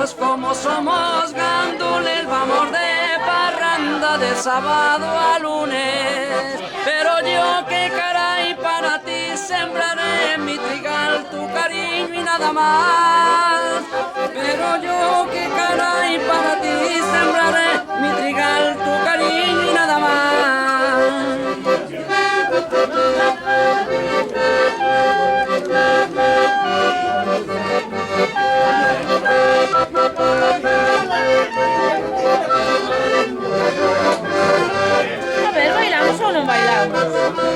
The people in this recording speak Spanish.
amigos como somos gandules, vamos de parranda de sábado a lunes. Pero yo que caray para ti sembraré mi trigal, tu cariño y nada más. Pero yo que caray para ti sembraré mi trigal, tu cariño y nada más. A ver, ¿bailamos o no bailamos?